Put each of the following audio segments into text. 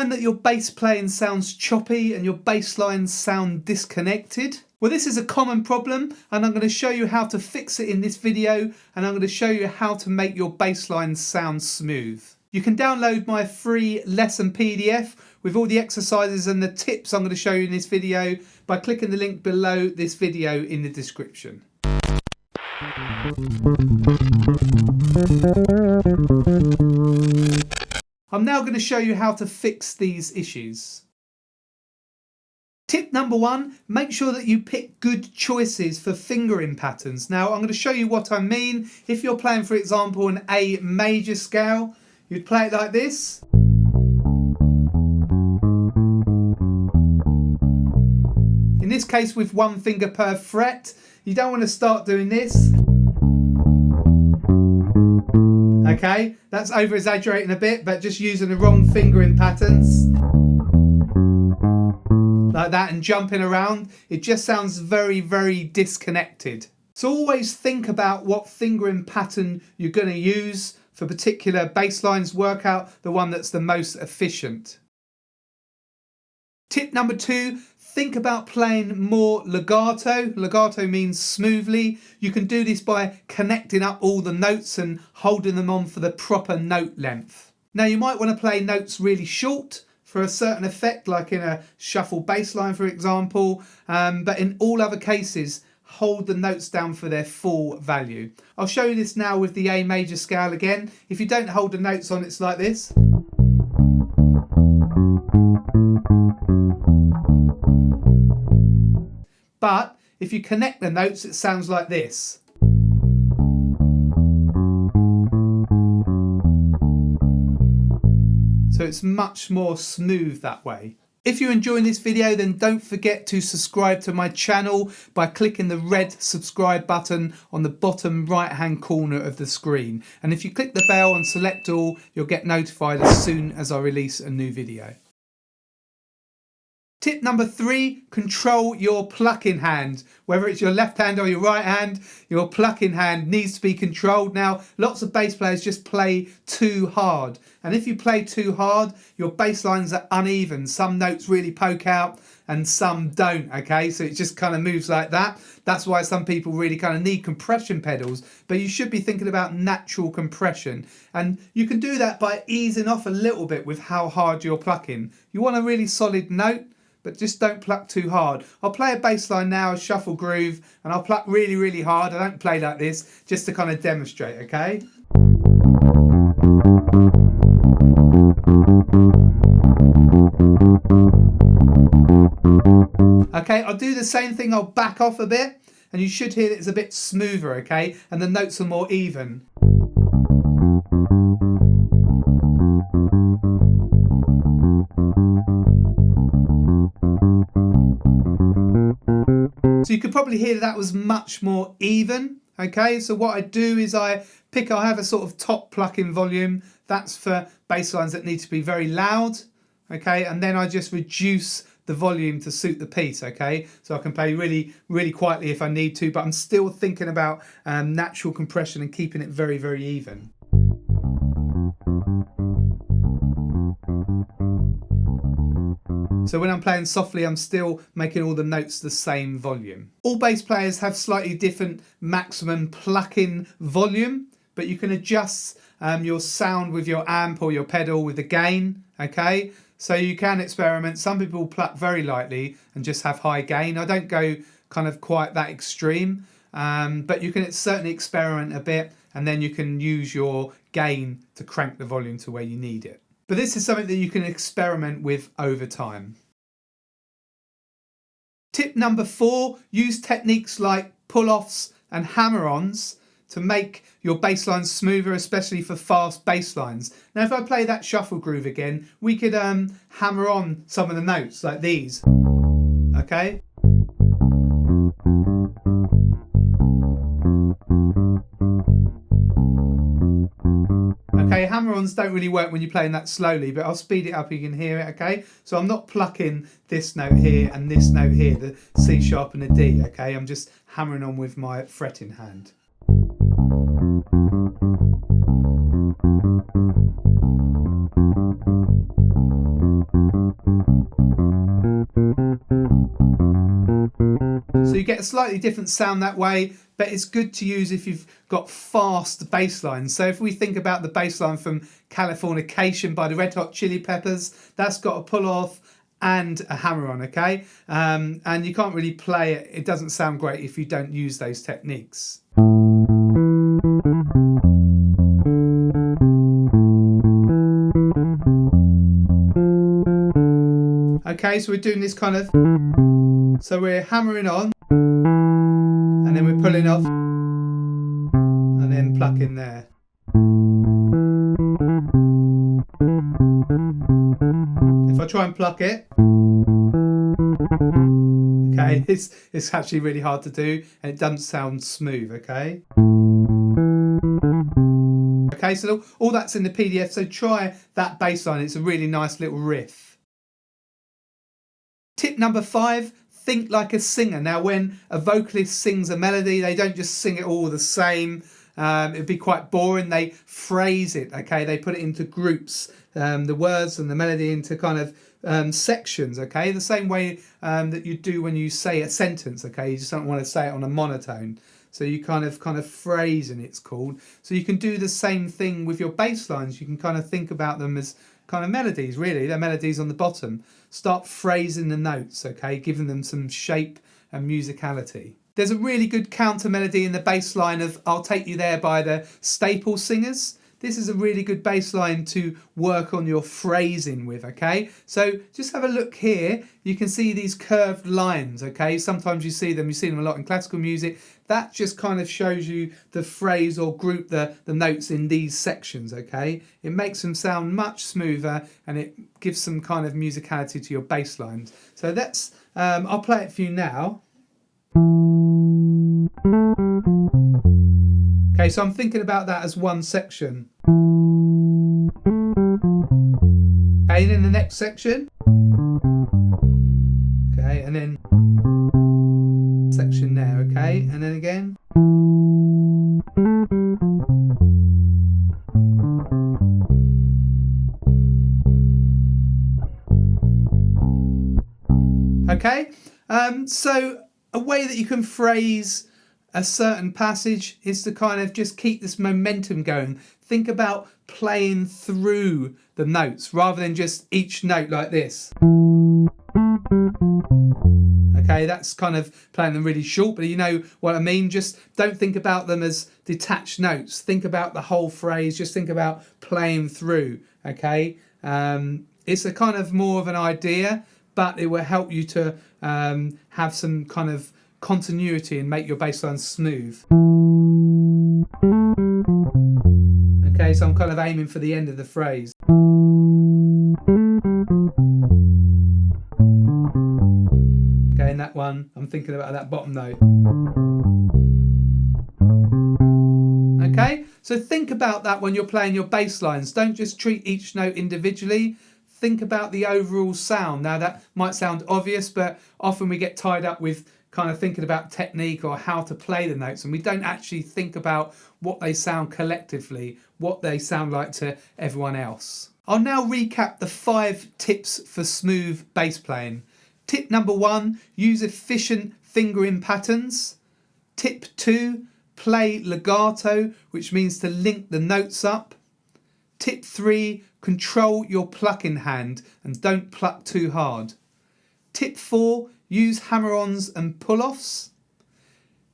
find that your bass playing sounds choppy and your bass lines sound disconnected? Well, this is a common problem and I'm going to show you how to fix it in this video, and I'm going to show you how to make your bass lines sound smooth. You can download my free lesson PDF with all the exercises and the tips I'm going to show you in this video by clicking the link below this video in the description. I'm now going to show you how to fix these issues. Tip number one, make sure that you pick good choices for fingering patterns. Now I'm going to show you what I mean. If you're playing, for example, an A major scale, you'd play it like this. In this case, with one finger per fret. You don't want to start doing this. Okay, that's over exaggerating a bit, but just using the wrong fingering patterns. Like that, and jumping around, it just sounds very, very disconnected. So always think about what fingering pattern you're going to use for particular bass lines. Work out the one that's the most efficient. Tip number two, think about playing more legato. Legato means smoothly. You can do this by connecting up all the notes and holding them on for the proper note length. Now you might want to play notes really short for a certain effect, like in a shuffle bass line, for example, but in all other cases, hold the notes down for their full value. I'll show you this now with the A major scale again. If you don't hold the notes on, it's like this. But if you connect the notes, it sounds like this. So it's much more smooth that way. If you're enjoying this video, then don't forget to subscribe to my channel by clicking the red subscribe button on the bottom right hand corner of the screen. And if you click the bell and select all, you'll get notified as soon as I release a new video. Tip number three, control your plucking hand. Whether it's your left hand or your right hand, your plucking hand needs to be controlled. Now, lots of bass players just play too hard. And if you play too hard, your bass lines are uneven. Some notes really poke out and some don't, okay? So it just kind of moves like that. That's why some people really kind of need compression pedals, but you should be thinking about natural compression. And you can do that by easing off a little bit with how hard you're plucking. You want a really solid note, but just don't pluck too hard. I'll play a bass line now, a shuffle groove, and I'll pluck really, really hard. I don't play like this, just to kind of demonstrate, okay? Okay, I'll do the same thing, I'll back off a bit, and you should hear that it's a bit smoother, okay? And the notes are more even. So you could probably hear that was much more even, okay? So what I do is I have a sort of top plucking volume. That's for bass lines that need to be very loud, okay? And then I just reduce the volume to suit the piece, okay? So I can play really, really quietly if I need to, but I'm still thinking about natural compression and keeping it very, very even. So when I'm playing softly, I'm still making all the notes the same volume. All bass players have slightly different maximum plucking volume, but you can adjust your sound with your amp or your pedal with the gain, okay? So you can experiment. Some people pluck very lightly and just have high gain. I don't go kind of quite that extreme, but you can certainly experiment a bit, and then you can use your gain to crank the volume to where you need it. But this is something that you can experiment with over time. Tip number four, use techniques like pull-offs and hammer-ons to make your bass lines smoother, especially for fast bass lines. Now, if I play that shuffle groove again, we could hammer on some of the notes like these, okay? Okay, hammer-ons don't really work when you're playing that slowly, but I'll speed it up, you can hear it, okay? So I'm not plucking this note here and this note here, the C sharp and the D, okay? I'm just hammering on with my fretting hand. you get a slightly different sound that way, but it's good to use if you've got fast bass lines. So if we think about the bass line from Californication by the Red Hot Chili Peppers, that's got a pull off and a hammer on, okay? And you can't really play it, it doesn't sound great if you don't use those techniques. Okay, so we're doing this kind of, so we're hammering on, and then we're pulling off, and then plucking there. If I try and pluck it, okay, it's actually really hard to do, and it doesn't sound smooth, okay? Okay, so all that's in the PDF, so try that bass line, it's a really nice little riff. Tip number 5, think like a singer. Now when a vocalist sings a melody, they don't just sing it all the same. It'd be quite boring. They phrase it, okay? They put it into groups, the words and the melody into kind of sections, okay? The same way that you do when you say a sentence, okay? You just don't want to say it on a monotone. So you kind of phrasing, it's called. So you can do the same thing with your bass lines. You can kind of think about them as kind of melodies, really. They're melodies on the bottom. Start phrasing the notes, okay? Giving them some shape and musicality. There's a really good counter melody in the bass line of I'll Take You There by the Staple Singers. This is a really good bass line to work on your phrasing with, okay? So just have a look here. You can see these curved lines, okay? Sometimes you see them a lot in classical music. That just kind of shows you the phrase or group the notes in these sections, okay? It makes them sound much smoother and it gives some kind of musicality to your bass lines. So that's, I'll play it for you now. Okay, so I'm thinking about that as one section. Okay, and then the next section. Okay, and then section there, okay, and then again. Okay, so a way that you can phrase a certain passage is to kind of just keep this momentum going. Think about playing through the notes rather than just each note like this. Okay, that's kind of playing them really short, but you know what I mean? Just don't think about them as detached notes. Think about the whole phrase, just think about playing through, okay? It's a kind of more of an idea, but it will help you to have some kind of continuity and make your bass line smooth. Okay, so I'm kind of aiming for the end of the phrase. Okay, and that one, I'm thinking about that bottom note. Okay, so think about that when you're playing your bass lines. Don't just treat each note individually. Think about the overall sound. Now that might sound obvious, but often we get tied up with kind of thinking about technique or how to play the notes, and we don't actually think about what they sound collectively, what they sound like to everyone else. I'll now recap the 5 tips for smooth bass playing. Tip number 1, use efficient fingering patterns. Tip 2, play legato, which means to link the notes up. Tip 3, control your plucking hand and don't pluck too hard. Tip 4, use hammer-ons and pull-offs.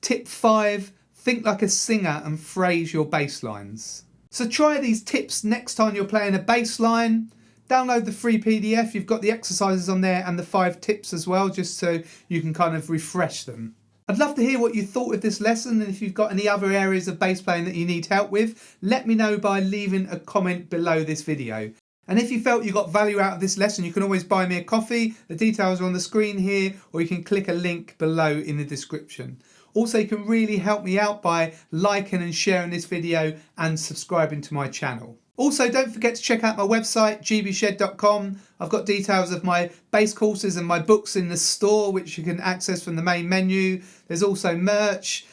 Tip 5, think like a singer and phrase your bass lines. So try these tips next time you're playing a bass line. Download the free PDF, you've got the exercises on there and the 5 tips as well, just so you can kind of refresh them. I'd love to hear what you thought of this lesson, and if you've got any other areas of bass playing that you need help with, let me know by leaving a comment below this video. And if you felt you got value out of this lesson, you can always buy me a coffee. The details are on the screen here, or you can click a link below in the description. Also, you can really help me out by liking and sharing this video and subscribing to my channel. Also, don't forget to check out my website, gbshed.com. I've got details of my bass courses and my books in the store, which you can access from the main menu. There's also merch,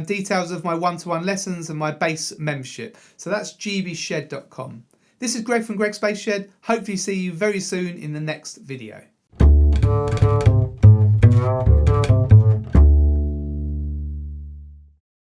details of my one-to-one lessons and my bass membership. So that's gbshed.com. This is Greg from Greg's Bass Shed. Hopefully see you very soon in the next video.